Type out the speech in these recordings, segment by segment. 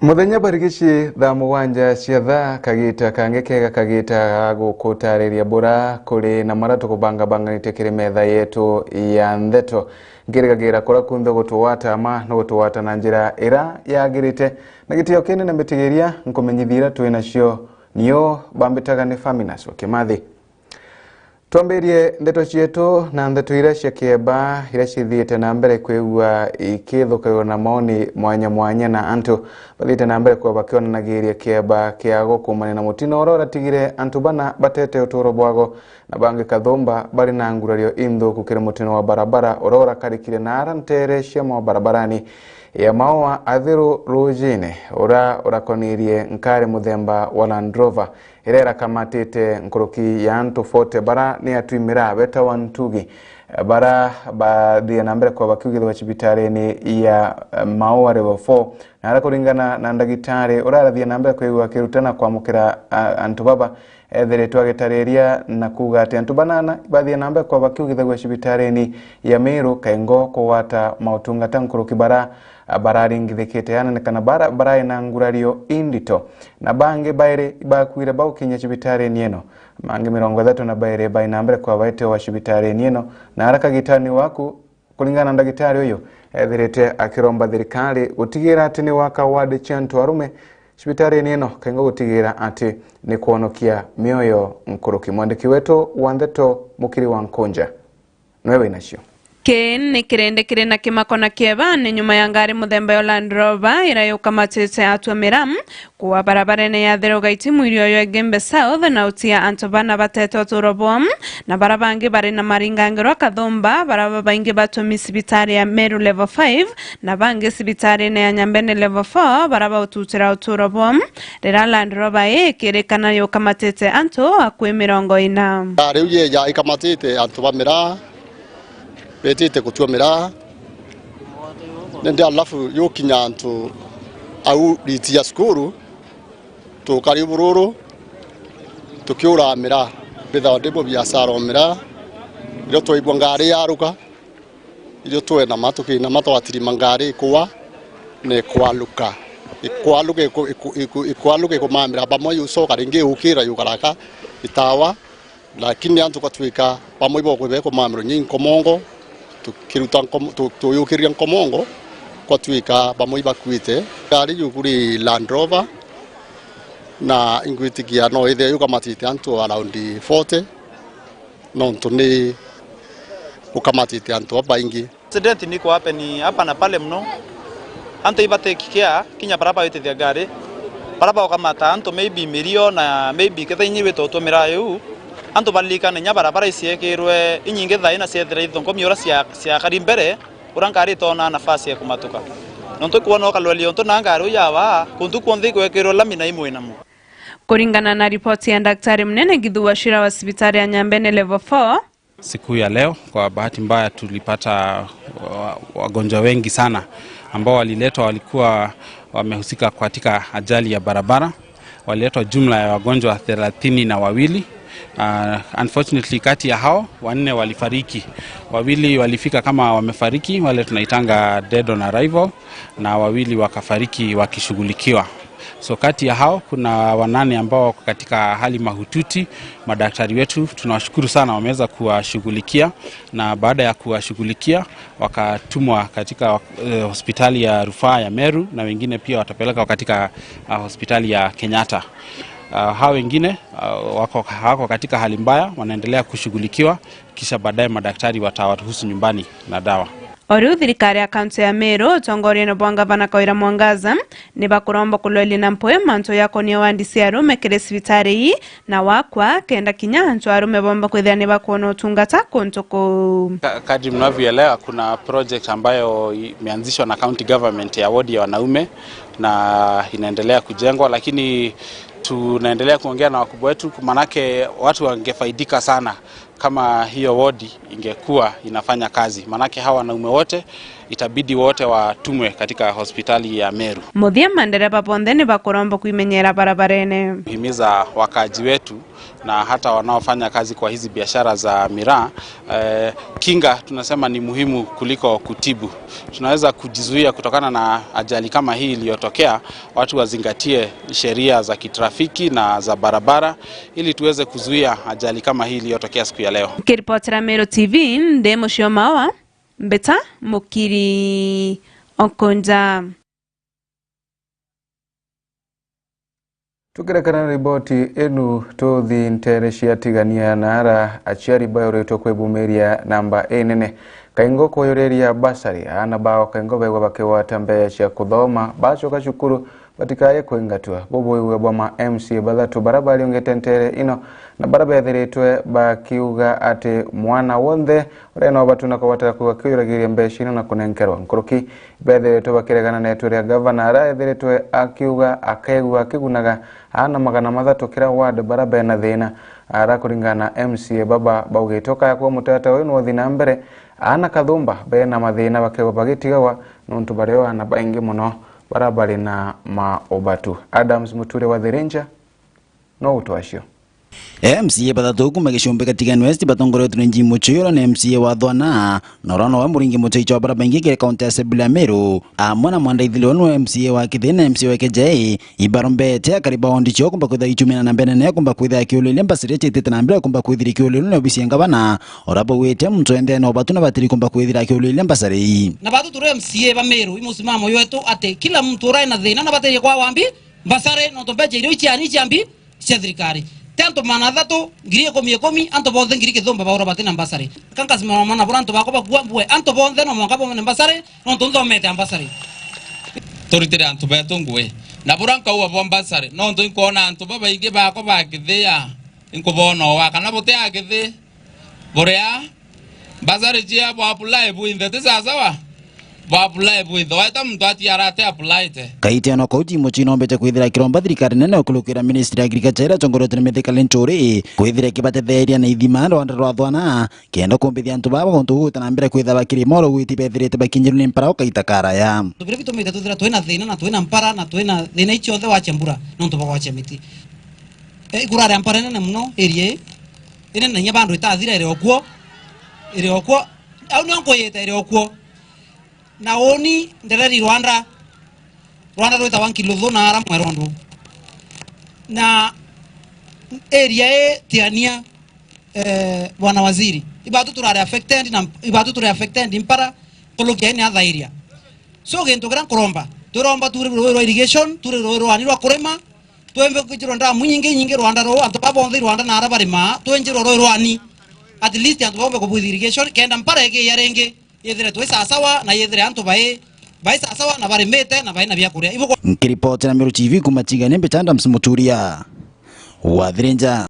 Muthenya barigici thaa mugwanja cia thaa kagita kangekega kagita gukutariria bura kuri na maratu kubanga-banganite kiri metha yetu ya ndeto ngirigagira kura kunthe gutuwata ama no gutuwata na njira ira yagirite na gitio kene na mbitigiria nkumenyithira twina cio niyo bambitaga ni Faminas Kimathi. Tuambirie ndeto cietu na ndeto ira cia kieba ira cithiite na mbere kwigua ikithukagwo na maoni mwanya na antu bathiite na mbere kwa bakionanagiria kieba kia gukumana na mutino ora tigire antu bana batete uturo bwago na bangi kathumba bari na ngurario inthu kukira mutino wa barabara ora karikire na arantere cia barabarani ya maua athiru rujine ora konirie nkare muthemba wa Land Rover irera kamatite nkuruki ya antu forte bara ni atwimira beta wantugi bara bathie na mbere kwa bakiugithwa cibitareni ya Maua Level 4 na arakuringana na ndagitari urathie na mbere kwigwa kirutana kwa mukira antu baba ethiritwa gitariria na kuga ati antu banana bathie na mbere kwa bakiugithwa cibitareni ya Meru Kaingo kuwata mautungata nkuruki bara bararingithikite ana kana bara ina ngurario indito na bange baire bakwire baukinya cibitareni eno mangi 30 na baire baina mbere kwa baite wa cibitareni eno na haraka gitani waku kulingana na ndagitari uyo ethirite akiromba thirikari gutigira ati ni waka wadi chantu arume cibitareni eno Kaingo gutigira ati ni kuonokia mioyo nkuruki. Mwandiki wetu wa ndeto Mukiri wa Nkonja nwewe inacio Ken ni kirende na kimakona kieba ni nyuma ya ngari muthemba ya Land Rover irayuka matete atwamira kuwa barabarene ya Therogaiti mwirio yo Gembe South na utia antu bana batete uturobom na barabangi bari na maringangiro kathumba baraba baingi batumi sibitari ya Meru Level 5 na bangi sibitari ya Nyambene Level 4 baraba ututira uturobom rira Land Rover kirikana yuka matete antu akwe 40 riu ye ya ikamatite antu bamira betite kutuomera nende alafu yokinya antu au ritia skuru tukari bururu tukiura mira betha ndimo biashara omera iro toibwa ngari yaruka iro toe na matuki na matwatiri mangari kwa ne kwaluka ikwaluke kumamira bamwe yusoka ringi ukira yukaraka itawa lakini antu katwika bamwe bokwe kumamiro nyinkomongo tukiruta tuyukiria nkomongo kwa twika bamwe bakwite gari yuguri Land Rover na ingwitikia no ithe yuka matite antu around 40 no ntuni ukamatite antu abaingi accident ni kwa happen hapa na pale mno antu ibate kikia kinya baraba yote ya gari baraba ukamata antu maybe milio na maybe kethinyi wetu tumirayo antu balikana nya barabara isiekirwe inyinge thaina ciethira ithongo miora cia karimbere urankari tona nafasi ya kumatuka nonto kuona kalwelio nto nangari yawa kuntu kuonthi kwekirwo lamina imwe namo. Kuringana na ripoti ya daktari mnene Githu Wachira wa hospitali ya Nyambene Level 4 siku ya leo kwa bahati mbaya tulipata wagonjwa wengi sana ambao waliletwa walikuwa wamehusika katika ajali ya barabara. Waliletwa jumla ya wagonjwa 32. Unfortunately kati ya hao 4 walifariki. 2 walifika kama wamefariki, wale tunaitanga dead on arrival, na 2 wakafariki wakishughulikiwa. So kati ya hao kuna 8 ambao katika hali mahututi. Madaktari wetu tunawashukuru sana wameweza kuwashughulikia, na baada ya kuwashughulikia wakatumwa katika hospitali ya rufaa ya Meru, na wengine pia watapeleka katika hospitali ya Kenyatta. Hao wengine wako katika hali mbaya, wanaendelea kushughulikiwa, kisha baadaye madaktari watawaruhusu nyumbani na dawa. Oru thirikari ya kaunti ya Meru tongoria no bwanga bana Koira Mwangaza ni bakuromba kulweli na mpoe manto yako ni wandisi arume kire sibitari na wakwa kenda kinya antu arume bomba kwithia ni bakuona utungata kuntoko. Kadri mnavyoelewa kuna project ambayo imeanzishwa na county government ya ward ya wanaume na inaendelea kujengwa, lakini tunaendelea kuongea na wakubwa wetu manake watu wangefaidika sana kama hiyo ward ingekuwa inafanya kazi. Manake hawa wanaume wote itabidi wote watumwe katika hospitali ya Meru. Muthia mandereba ponthe ni bakuromba kuimenyera barabarene. Himiza wakaji wetu na hata wanaofanya kazi kwa hizi biashara za miraa, kinga tunasema ni muhimu kuliko kutibu. Tunaweza kujizuia kutokana na ajali kama hii iliyotokea. Watu wazingatie sheria za kitrafiki na za barabara ili tuweze kuzuia ajali kama hii iliyotokea siku ya leo. Kiripotera Meru TV ndemo Shiomawa Mbeta Mukiri Okonja. Tukirekana riboti enu tothi ntere ciatigania nara aciari bayoretwo kwibumiria namba enene kaingo koyoreria basari ana bao kaingo begwa bakiwata mbeca kuthoma bacoka cukuru batikaye kwingatwa boboiwe bwa MCA bathatu barabara yongete ntere ino na barabara thiritwe bakiuga ati mwana wonthe urena batuna ko batara kwiragiria mbeca ino na kunenkerwa nkuruki bethiritwe bakiregana netwe ria governor ethiritwe akiuga akegwa akigunaga ana magana mathatu kira ward barabara na thina ara kuringana MCA baba baugitoka yakwa mutata we no thina mbere ana kathumba bena mathina bakegwa bagitigawa nontu bareo ana baingi muno barabara na maobatu. Adams Muture wa The Ranger no utwasho. MCA bathatu kuma gicumbi gatigani West batongoretwe ni Jimo Choyora na MCA wa Thwana norano wa muringi mucho wa barabara ingi kire county assembly ya Meru amwana mwandaithilio no MCA wa Kithina MCA wa KJ ibarombete akariba ondi cho kumba kwitha ichumina na mbene ne kumba kwitha kiulile mbasire chitete na mbere kumba kwithira kiulile no bisianga bana orabo wete muntu ende no batuna batiri kumba kwithira kiulile mbasare na batu turu MCA ba Meru imusimamo yetu ate kila mtu rai na thina na batiri kwa wambi mbasare no tombeje irio ichiani chambi cia thirikari tanto manathatu ngiri 10 anto bonthe ngiri kithumba baura batina mbasare kanka simama mana buranto bako bakuambwe anto bonthe no mwaka bomene mbasare no tunthomete mbasare toritire anto beto ngwe na buranka uwa bombasare no ndo inkona anto baba inge bako bakithia inkubono wa kana bote akithi borea mbasare jia bo apply bu indete sawa ba apply bu indo eta mtu ati arate apply te kaite no koti mochino mbete kwithira kiromba thirikari nene okulukira ministry agriculture tongorotene methekale nchore kwithira kibate theria na ithima ndo andro athwana kendo kumbithia antu baba gontu guta na mbere kwitha bakiri moro gwiti bethirite bakinyiru ni mpara okaita kara ya tubire bitumite tuthira twina thina na twina mpara na twina thina icio the wa chembura no ntu bagwa chemiti igurare ampara nene muno area ine na nyabandu itathira ire okuo au ni onkoyete ire okuo na oni ndereri Rwanda rwita 1 kilo na ara mwerondo na area tiania bwana waziri ibatu turare affected na ibatu turare affected impara kolokia ni other area so gento gran kuromba turomba turi irrigation turi anirwa kurema twembe kujiro nda munyinge Rwanda ro anto babonde Rwanda na ara barima twenjiro ani at least anto bombe ko irrigation kenda mpara yake yarenge yethire twe sawa na yethire anto bae sawa na barimete na baina bya kuria ibo kiripoti na Meru TV kumachigane mbetanda msimuturia wa The Ranger.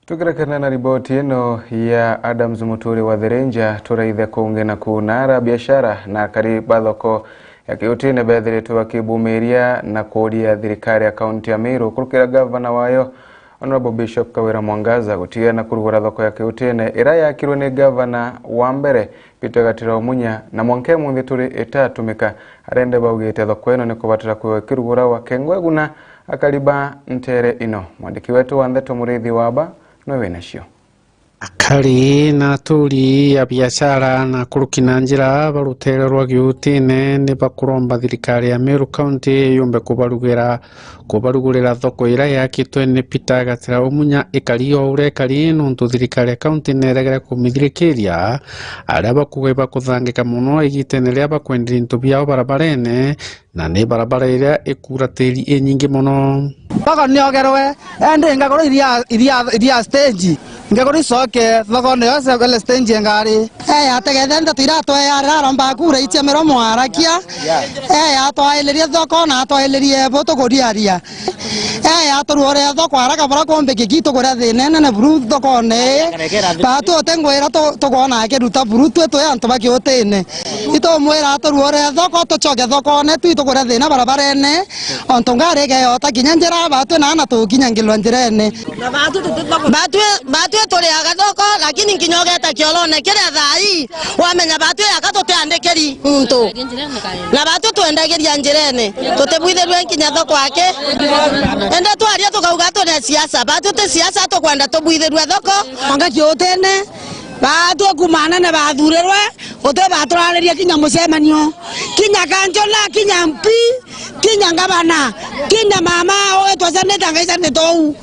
Tukirekana na riboti ino ya Adams Muture wa The Ranger turaithe kunge na kunara biashara na kariba thoko ya kiutine bethiritwe bakibumiria na kuria thirikari ya kaunti ya Meru kurukira governor wayo Honorable Bishop Kawira Mwangaza gutia na kurugura thoko ya kiutine ira yakirwe ni governor wa mbere Peter Gatira Omunya na mwanke munthi turi itatumika arende baugite thoko ino ni kubatira kwirugura wa kengweguna akariba ntere ino mwandiki wetu wa Ndeto Murithi waba nowe nacio akari na turi ya biashara na kurukina njira barutere rwa giutine ni bakuromba thirikari ya Meru County yumbe kubarugurira thoko ira yakitwe ni Peter Gatira Omunya ikario urekari nontu thirikari ya county neregere kumithirikiria aria bakuge bakuthangika muno igitene ria bakwendira into biao barabarene na ni barabara iria ikura tiri inyingi muno baka niogerwe ende ngagoro iria stage ngagoro soke thoko ne yose gele stage ngari ategethenda tirato araromba kura ichemero mwarakia atwaelerie thoko na atwaelerie boto godiaria aturuore thoko haraka bara kombe kigito kora thinene na buru thoko ne batu otengwera to gona akiruta buru tu antu bakiotene ito mwera aturuore thoko tucoke thoko ne tu kora thina barabara ne onto ngare ge ota kinyanjira batu na to kinyangilwa njirene na batu tole aga thoko lakini kinyogeta kiolone kire thai wamenya batu yakatote andekeri mtu na batu tuendageria njirene tutebwitherwe kinya thoko ake enda twaria tukauga tune siasa batu te siasa tukwenda tubwitherwe thoko anga kiotene batu kumana na bathurerwe ote baturaleria kinya mucemanio kinya kanjola kinya mpi kinya ngabana kinya mama oe twacane tangaisa ne tou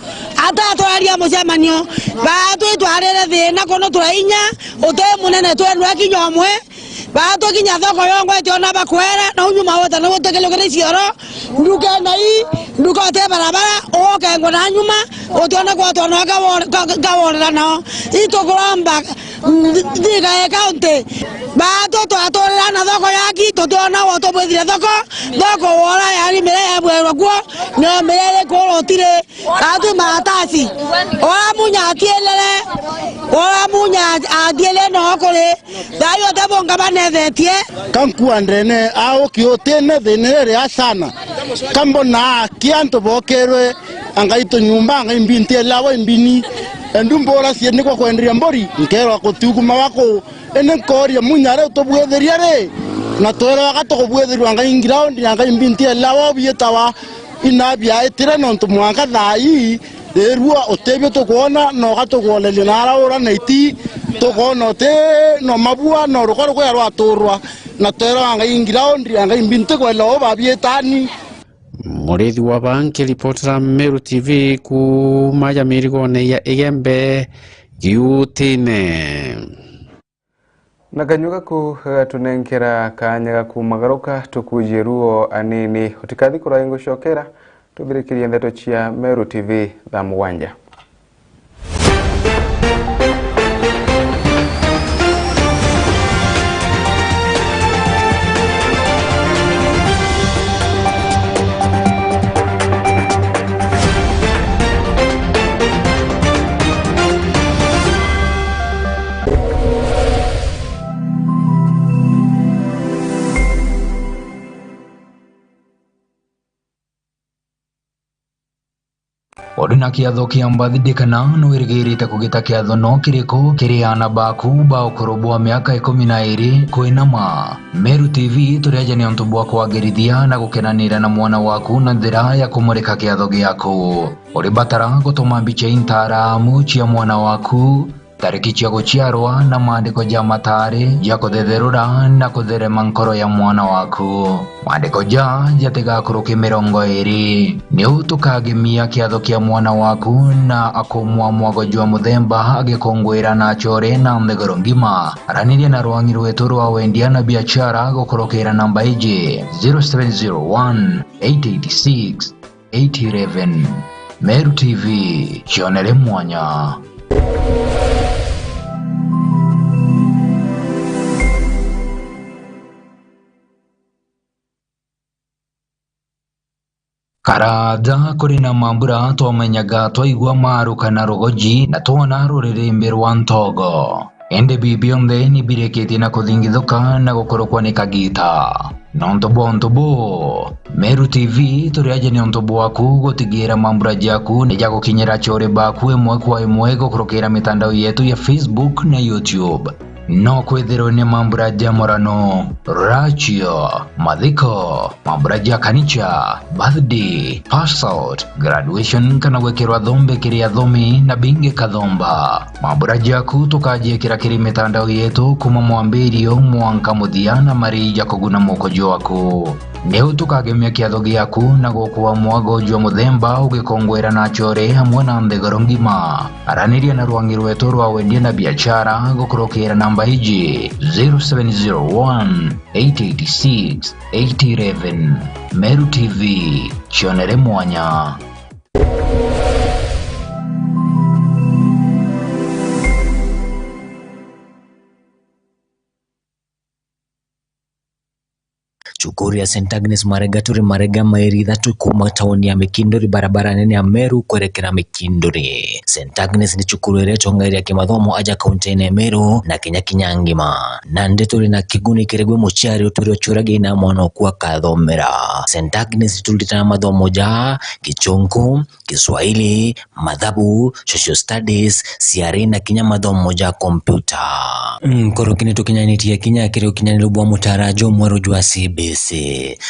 ata twaria mucemanio batu twarere thina kono turainya ote munene twenwa kinya omwe batu kinya thoko yongo etiona bakwera na unyuma wota na wotekelo kene cioro nduka nai nduka te barabara oke ngona nyuma otiona kwa tona gawora no itokuramba diga county batu twatorera na thoko yaki tutiona woto bwithire thoko wora yari mere yabwerwa kwa no mere ko otire atu matasi ora munya atielele ora munya adiele no kore dayo te bonga banethetie kanku andrene ao kiotene thenere asana kambo na kianto bokerwe angaito nyumba ngaimbintie lawa imbini endumbora siene kwa kwendria mbori nkero akotuguma wako ene koria munyare tobwetheria re na twera gatogobwetherwa ngaingira ndi ngaimbintie lawa bietawa inabia etira nonto mwanga thai erua otebyo tokona no gatogolele nara ora naiti tokono te no mabua no rokoro kwa ro atorwa na twera ngaingira ndi ngaimbinte kwa lawa babietani Murithi wa banki ripotera Meru TV kumaya mirigone ya Igembe giutine na kanyuga ku tunenkera kanyaga kumagaruka tukujeruo anini utikadi kuraingo shokera tubirikirie ndeto chia Meru TV thamwanja. Odina kiatho kia mbathidikana no irigirite kugita kiatho no kiriko kiriana baku bao kurobwa miaka 12 kuinama. Meru TV turiaje ni ontu bwa kwagirithia na gukenanira na mwana waku na njira ya kumurika kiatho giaku. Uri batara gutuma mbica intaramu cia mwana waku tariki cia guciarwa na maandiko ja matari ya kuthetherura na kutherema nkoro ya mwana waku. Maandiko ja jatigakuruki 20 ni utukagemia kiatho kia mwana waku na akomwa mwagojwa muthemba agikongwira na chore na ndegoro ngima. Araniria na rwangi rwetu rwa wendia na biashara gukurukira namba iji 0701 886 811. Meru TV chionere mwanya. Karada kuri na mambura twamenyaga twaigwa maru kana rogoji na twona rurerembe rwa ntogo. Ende bibionde ni bireketi na kuthingithuka na gukorokwa ni kagita. Nontobo Meru TV turiaje ni ontobo waku gutigira mambura jaku ni jago kinyera chore baku emwe kwa emwe gukorokera mitandao yetu ya Facebook na YouTube. No kwethero ni mambura jamorano, rachio, madhiko, mambura kanicha, birthday, pass out, graduation kana wekerwa dhombe kiria dhomi na binge kadhomba. Mambura jaku tukaje kiri mitandao yetu kuma mwambirio mwanka mudhiana marija kuguna mukojo waku. Neu tukagemia kiatho giaku na gukuwa mwagojo muthemba ugikongwera na chore hamwe na ndegoro ngima. Araniria na rwangi rwetu rwa wendia na biashara gukurukira namba iji 0701 886 811. Meru TV chionere mwanya. cukuru ya St Agnes Marega turi Marega mairi thatu kuma tauni ya Mikindori barabara nene ya Meru kwerekera Mikindori. St Agnes ni cukuru iretongairia kimathomo aja kaunti ya Meru na Kinya ngima na ndeturi na kiguni kiregwe muchari uturi churage na mwana kwa kathomera. St Agnes tulitana mathomo ja Kichungu, Kiswahili, mathabu, social studies, CRE na Kinya mathomo ja kompyuta. Korokine tukinyanitia Kinya kiri ukinyaniru bwa mutarajo mweru jwa CBC.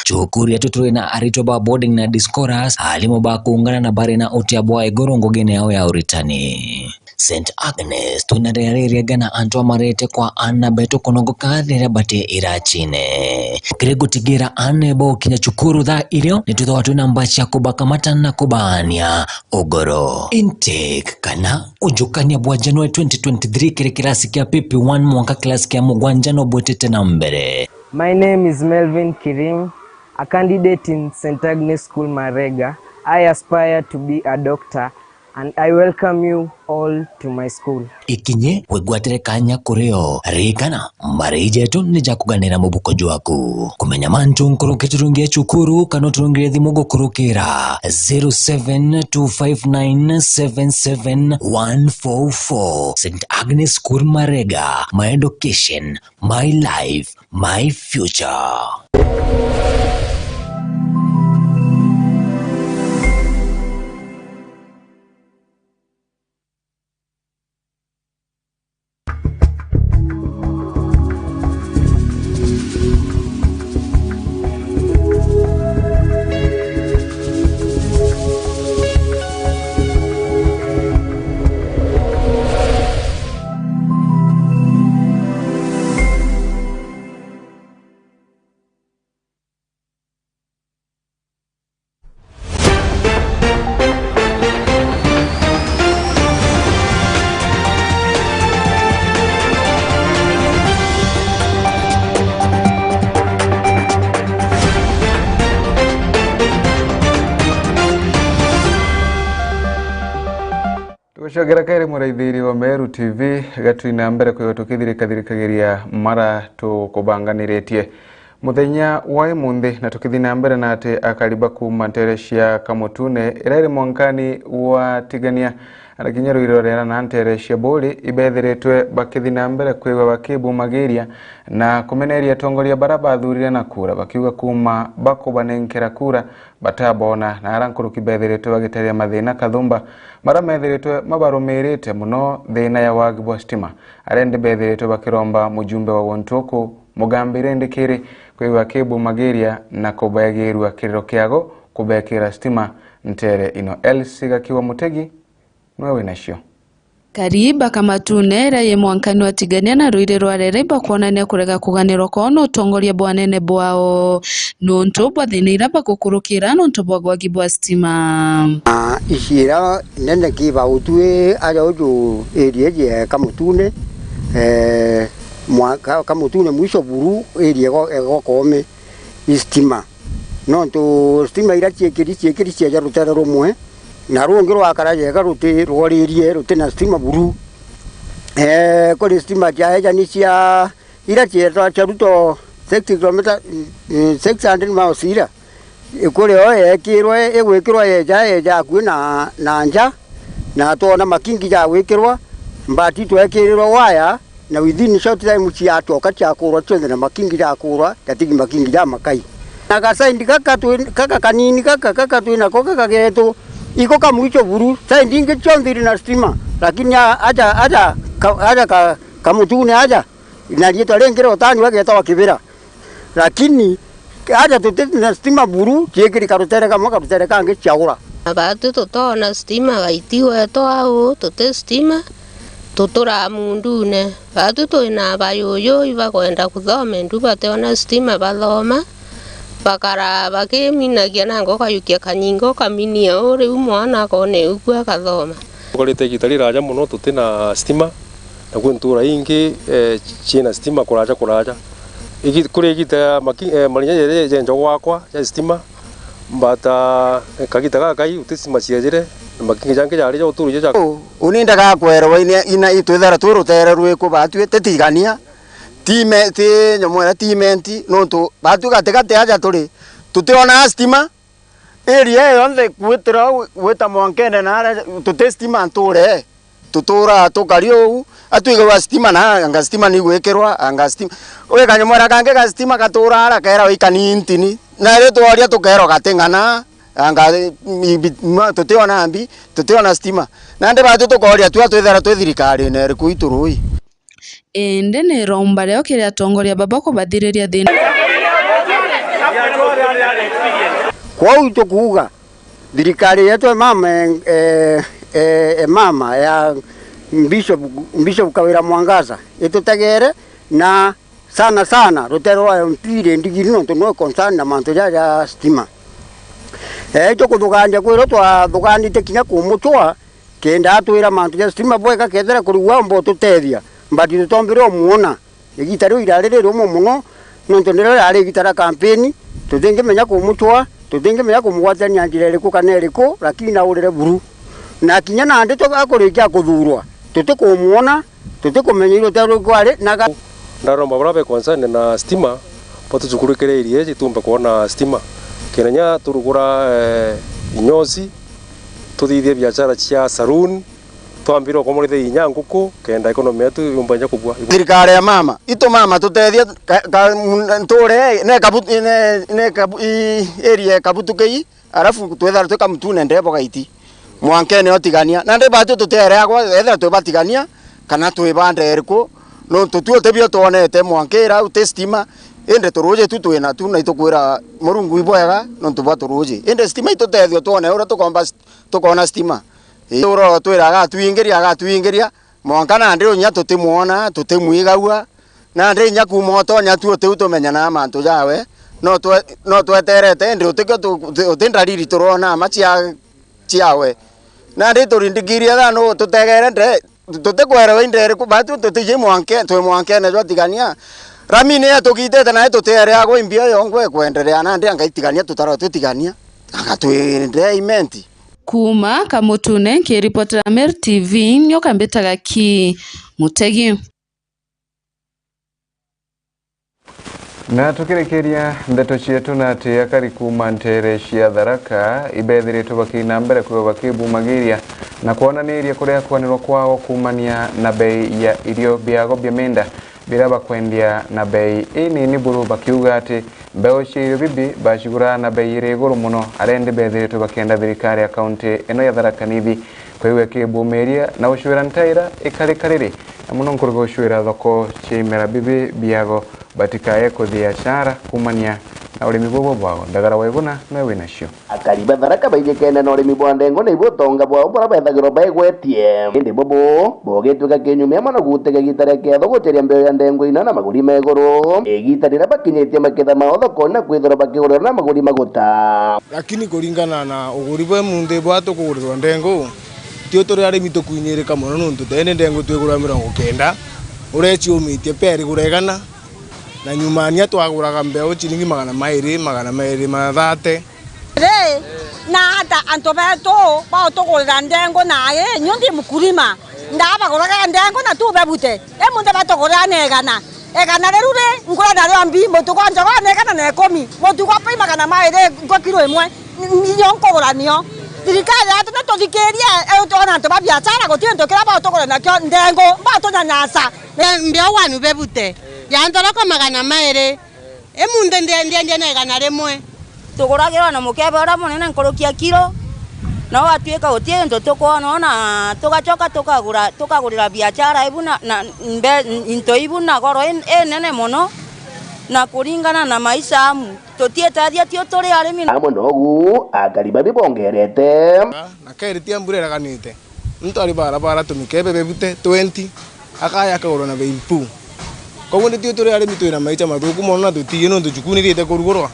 Chukuri ya tuturi na aritoba boarding na discourse halimo ba kuungana na bari na uti ya bwa egorongo gene yao ya uritani. St Agnes tunarereria gana antwa marete kwa ana beto konogo kadhira bate irachine. Kirego tigira ane bo Kinya chukuru dha irio nituto watu nambachi ya kubaka matana kubania ogoro. Intake kana ujukania bwa Januari 2023 kiri kirasi kia PP1 mwaka klasi kia mugwanjano bwetete na mbere. My name is Melvin Kirim, a candidate in St Agnes School Marega. I aspire to be a doctor and I welcome you all to my school. Ikinye wegwatere kanya kureo rikana marije tu nija kuganira mubuko jwaku kumenya mantu nkoroketurungia chukuru kano turungie thimugo kurukira 0725977144. St Agnes School Marega, my education, my life, my future. Shogera kaire muraithiri wa Meru TV gatwina mbere kwiyo tukithirikagiria mara tukubanganiretie muthenya wa imunthi na tukithina mbere na ati akariba kuma Teresia Kamutune irari mwankani wa tigania arakinya ruirorera na Teresia Boli ibethiritwe bakithina mbere kwiwa bakibumagiria na kumeneria tongoria baraba thurire na kura bakiuga kuma bakubanenkera kura batabona na arankuru kibethiritwe bagiteria mathina kathumba mara methiritwe mabarumirite muno thina ya wagi bwa stima arende bethiritwe bakiromba mujumbe wa Wontuku mugambire ndikiri kwiwa kibumagiria na kubayagirwa kiriro kiago kubekira stima ntere ino elsiga kiwa mutegi nwewe nashio. Kariba Kamatune raye mwankani wa tigania na ruire rwarereba kuonania kurega kuganirwa kono utongoria bwanene bwao nonto bwathina bagukurukira nonto bwagwagi bwa stima ishira nene kiba utwe aja uju area je Kamutune mwaka Kamutune mwisho buru area ego kome stima nonto stima ira chiekiri cia rutera rumwe na rungiro akaraje garuti rwaririe rutina stima buru kuri stima jaja ni cia ira cia charuto 60 km 600 miles ira kuri oye kirwe egwikirwa eja kwina na nja na tona makingi ja gwikirwa mbati twekirirwa waya na within short time cia toka cia kurwa twende na makingi ja kurwa tatigi makingi ja makai na gasaindi kaka kanini kaka twina kaka getu iko kama hicho buru sasa ndinge chondiri na stima lakini aja Kamutune aja inalieta lengero tani wake tawa kibira lakini aja tutete na stima buru chekiri karutere kange chaura abatu tutona stima gaitiwe to au tutete stima tutura mundune batu toina bayoyo iba kwenda kuthoma nduba teona stima bathoma bakara bakimina nango kayukia kanyingo kaminia ore umwana kone ukwa kathoma kolete kitali raja muno tutina stima na kuntura ingi china stima kuraja iki kure kita malinya je njogwa kwa ya stima bata kagita kai utisima ciejere makingi jange jari jo turu je uninda ga kwero ina itwethara turu tere rwe ko batwe tetigania time ti nyamwera timenti no to batu gate aja turi tutiona stima area yonde gwita mwankene na tutestima nture tutura tukario atuiga stima na anga stima ni gwekirwa anga stima we kanyamwera kange ga stima katura ara kera ikani intini na ile twaria tukero gatengana anga tutiona ambi tutiona stima na ndi batu tukoria twethera twithirikari na riku iturui ende ne romba leo kiria tongoria babako bathiriria thina kwa uto kuuga thirikari yetu mama ya Bishop Kawira Mwangaza itutegere na sana rutero mpire ndigiri no no concern na manto ya stima cyo kuthuganja kwiro twa thugandite kinya kumuchwa kenda atwira manto ya stima bweka kethera kuruwa mbo tutethia mbati tutombire muona igitari irarire muno no ntondero yari igitara campaign tuthinge menya kumuchwa tuthinge menya kumugwatania njira iriku kana iriku lakini na urire buru na kinya na ndi tukakurikia kuthurwa tutikumuona tutikumenyiro tero kwari na ndaromba brabe concern na stima potu tukurekereirie jitumba kuona stima kenanya turugura inyosi tuthithie biashara cia saloon twambiro komurithe inyanguku kenda economy yetu yumbanya kubwa thirikari ya mama ito mama tutethia ntore ne kabu area kabutukei arafu twethara tukamutune ndebo gaiti mwankene otigania na ndi batu tutere agwa etha twibatigania kana twibande eriko no tutuo tebio tuonete mwankera utestima ende turuje twina tu na itukwira murungu iboyaga no tubaturuje ende stima itutethio tuone ura tukomba tukona stima uro twiraga tuingeria mwankana ndi unya tutimuona tutimwigaua na ndi nya kumoto nya tu tumenya na mantu jawe no tweterete ndi utindariri turona machia chiawe na ndi turindigiria tha no tutegere nde tutekwera inde ku batu tutije mwanke na jotigania ramine atukitete na tutere ago imbia yongwe kwenderea na ndi angaitigania tutara tutigania agatwende imenti kuma Kamutune kiripotera Mer TV nyoka mbetaga ki Mutegi na tukirekeria ndeto cietu na ati akari kuma ntere cia Tharaka ibethiritwo bakina mbere kwa bakibumagiria na kuonaniria kuria kwanirwo kwao kumania na bei ya irio biago bia menda biraba kwendia na bei ini buru bakiuga ati mbeo cia bibi bashigura na bei ire iguru muno arende bethiritwo bakenda thirikari ya county eno ya Tharaka Nithi kwiwe kibumeria na ushwira ntaira ikarikariri na muno nkurugo ushwira thoko chimera bibi biago batikaye kuthia cara kumania na urimi bwo bwao ndagara waiguna na wina cio akariba Tharaka baije kenda na urimi bwa ndengo na ibo tonga bwao bora bethagiro baigwetie indi bobo bogitwika kinyumia mana gutege gitare ke thogoteria mbeo ya ndengo ina na maguri megoro egitarira bakinyetie maketha mao thoko na kwithora bakigurira na maguri maguta lakini kuringana na uguri bwa munde bwa tukugurirwa ndengo tio turi arimi tukuinyirika muno nuntu tene ndengo twigura 90 urechi umitie peri guregana na nyumania twaguraga mbeo chilingi 200 mathate na hata antobeto bao tugurira ndengo naye nyundi mukulima ndabaguraga ndengo na tubebute emunde batugurira negana egana rerure ngura na rambi mutukwanja kwa negana na 10 mutukwa pai 200 kwa kilo imwe nyonko nio thirikari atu na tuthikeria tona ntoba biashara gutio ndokira bao tugurira nakyo ndengo bato nyanyasa mbeo wanu bebute yantoroka 200 emunde ndiye negana rimwe tuguragirwa na mukebe ora munene nkurukia kilo no atuika gutie ndo tukona na tugachoka tukagurira biashara ibu na into ibu na goro nene muno na kuringana na maisha amu tutietathia tio turi arimi amwe nogu akariba bibongerete na kairitia mburera kanite mtu ari barabara tumikebe bebute 20 akaya kagoro na beipu koguo ndio turi arimi twina maisha mathuku muno na tutie no tuchukunirite kurugurwa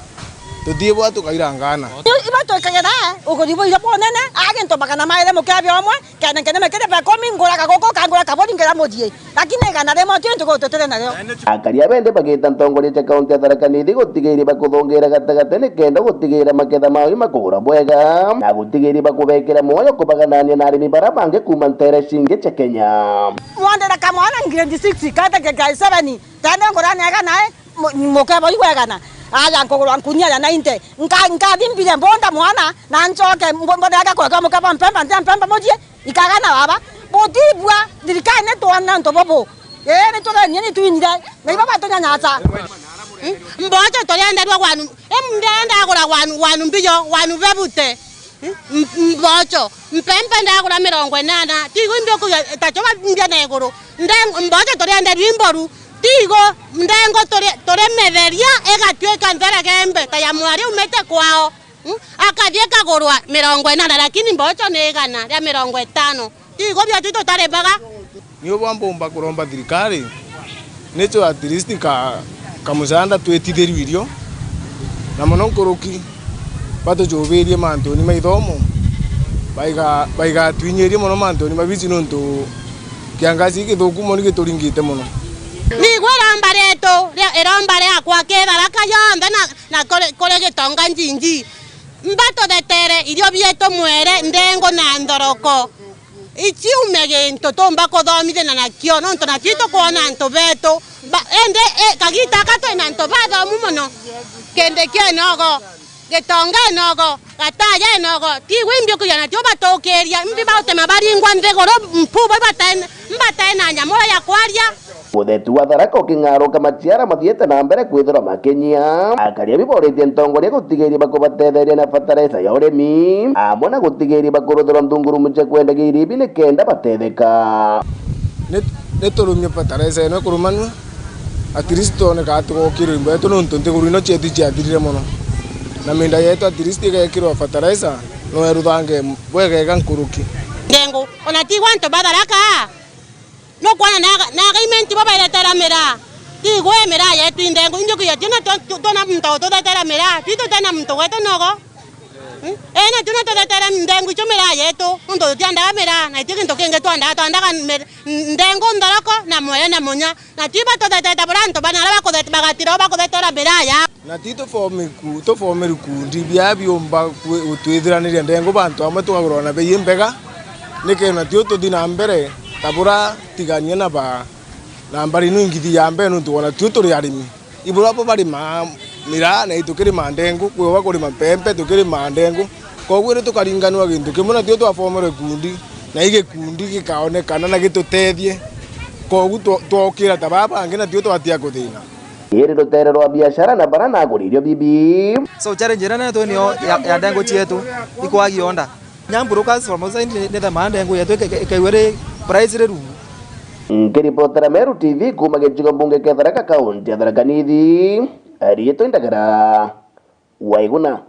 tutibwa tukairangana iba tukagera ukuribo ira ponene agento bakana maire mukabe omwe kene mekere pa komi ngora kagoko kangora kabodi ngera modie lakini kana remo tinto ko totere nayo akaria bende bagita ntongoria cha kaunti ya Tharaka Nithi gutigira bakuthongera gatagate kenda gutigira maketha mao makugura bwega na gutigira bakubekera moyo kubaganania na arimi barabange kuma ntere singe cha Kenya mwandera kamwana grade 6 kata ke 7 tanda ngora nega nae mukabo iwegana aya nkogoro nkunia ya 90 nka dimbire mbonda mwana na njoke mbonda yaka kwa mukabo mpemba modie ikagana baba bodibwa dirikane to na ntobobo ni to ni tuinire na baba to nyanyata mbocho to yanda rwa kwanu emndenda akora kwanu mbiyo wanu bebute mbocho mpembe ndakora 80 tigo ndoko tachoba mbya na egoro mbocho to yanda rwimboru tigo ndengo tore metheria egatweka nthera gembe tayamwari umete kwao akathie kagurwa 80 lakini mbocho negana ya 50 tigo bya tuto tarebaga niyo bambomba kuromba thirikari necho at least kamusanda twetithiririo na muno nkuruki bato joberie manto ni maithomo baiga twinyerie muno manto ni mabici nonto kiangazi githuku mo ni gituringite muno ni gwera reto erombare akwa Tharaka yonthe na kore gitonga njinji mbato detere irio bieto mwere ndengo na ndoroko ichiume gintu tomba kuthomithia na nakio nonto na tito kuona nto beto ende kagita kato na nto bathomu muno kende kienogo gitonga enogo gataya enogo tigwimbio kuyana tio batokeria mbi bautema baringwa ndegoro mpubo mbatena nyamora ya kwaria Muthetu wa Tharaka uking'aro kamachiara mathiete na mbere kwithira makinyia akaria biboretie ntongoria gutigiria bakubatetheria na fertilizer ya urimi amwe na gutigiria bakuruthira nthungurumu cia kwendagia iribi ni kenda batetheka ni turumia fertilizer ino kurumanua at least one gatugokirwo imbeto nonto ntiguru ino chetu chiathirire muno na minda yetu at least igekirwo fertilizer no eruthange bwegega nkuruki ndengo ona tigwa nto Tharaka no kwana na gaimenti baba ile taramera tigwe mera yetu ndengo injo kuya tuna tona mto to taramera tito tena mto wetu nogo ena tuna to tara ndengo cho mera yetu ndo tianda mera na tiki ndo kenge twanda ndengo ndoroko na moya na munya na tiba to tata branto bana bako bagatira bako taramera ya na tito forme ku ndibia biomba utwithiraniria ndengo bantu amwe tukagurwa na bei mbega nike na tio to dina mbere tabura tigania na ba na mbari no ngidi ya mbe no tuona tuturi arimi ibura po bari ma mira na itukiri mandengu kwewa kuri mapempe tukiri mandengu kogwire tukaringanwa gintu kimuna tio twafomere kundi na ige kundi gikaonekana na gitutethie kogu twokira tababa ngina tio twatia kuthina iri rutere rwa biashara na bara na guririo bibi so challenge rana to niyo ya ndengo chietu ikwagi onda nyamburukas from outside ne the mandengo yetu kaiwere price reru ngiripotera Meru TV kuma gĩcigo mbunge kĩa Tharaka kaunti ya Tharaka Nithi Rĩtũ Ndagara Waiguna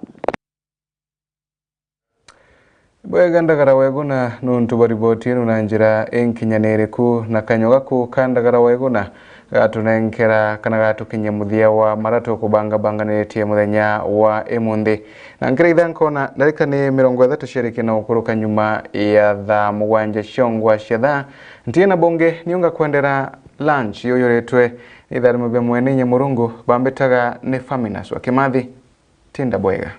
bwega Ndagara Waiguna nuntu bariboti ino na njira enkinyanĩrĩku na kanyo gaku ka Ndagara Waiguna gatunenkera kana gatukinya muthia wa maratu kubanganĩtie muthenya wa emuthi na nkira ithankona ndarika ni 30 ciariki na ukuruka nyuma ya thaa 7 ciongwa cia thaa ntie na bonge niunga kwendera lunch yoyoretwe itharimo bya mwene Nyamurungu bambetaga ni Faminas wa Kimathi tinda bwega.